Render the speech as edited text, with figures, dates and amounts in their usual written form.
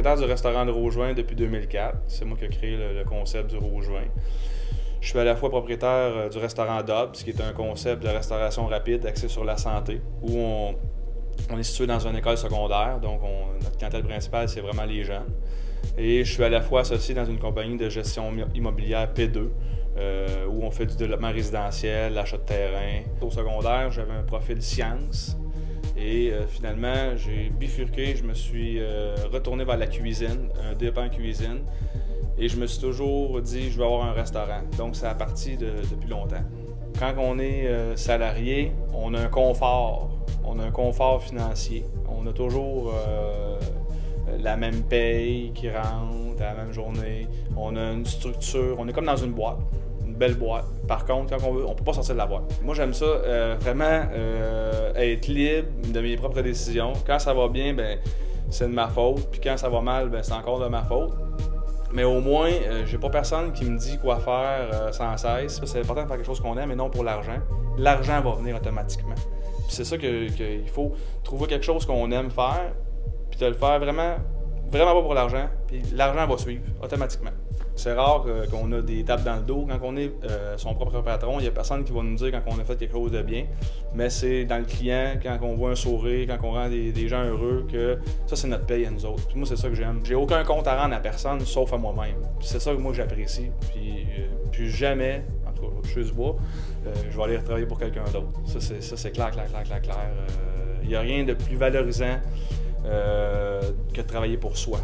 propriétaire du restaurant de Rougeoin depuis 2004. C'est moi qui ai créé le concept du Rougeoin. Je suis à la fois propriétaire du restaurant Dobbs, qui est un concept de restauration rapide axé sur la santé, où on est situé dans une école secondaire, donc notre clientèle principale, c'est vraiment les jeunes. Et je suis à la fois associé dans une compagnie de gestion immobilière P2, où on fait du développement résidentiel, l'achat de terrain. Au secondaire, j'avais un profil sciences. Et finalement, j'ai bifurqué, je me suis retourné vers la cuisine, un DEP en cuisine. Et je me suis toujours dit, je veux avoir un restaurant. Donc, ça a parti depuis longtemps. Quand on est salarié, on a un confort. On a un confort financier. On a toujours la même paye qui rentre à la même journée. On a une structure. On est comme dans une boîte. Une belle boîte. Par contre, quand on veut, on ne peut pas sortir de la boîte. Moi, j'aime ça, vraiment être libre de mes propres décisions. Quand ça va bien, ben, c'est de ma faute. Puis quand ça va mal, ben, c'est encore de ma faute. Mais au moins, j'ai pas personne qui me dit quoi faire sans cesse. C'est important de faire quelque chose qu'on aime et non pour l'argent. L'argent va venir automatiquement. Puis c'est ça qu'il faut trouver quelque chose qu'on aime faire, puis de le faire vraiment pas pour l'argent, puis l'argent va suivre automatiquement. C'est rare qu'on a des tapes dans le dos. Quand on est son propre patron, il n'y a personne qui va nous dire quand on a fait quelque chose de bien. Mais c'est dans le client, quand on voit un sourire, quand on rend des gens heureux, que ça, c'est notre paye à nous autres. Puis moi, c'est ça que j'aime. J'ai aucun compte à rendre à personne, sauf à moi-même. C'est ça que moi, j'apprécie. Puis jamais, en tout cas, je suis du bois, je vais aller travailler pour quelqu'un d'autre. Ça, c'est clair. Il n'y a rien de plus valorisant que de travailler pour soi.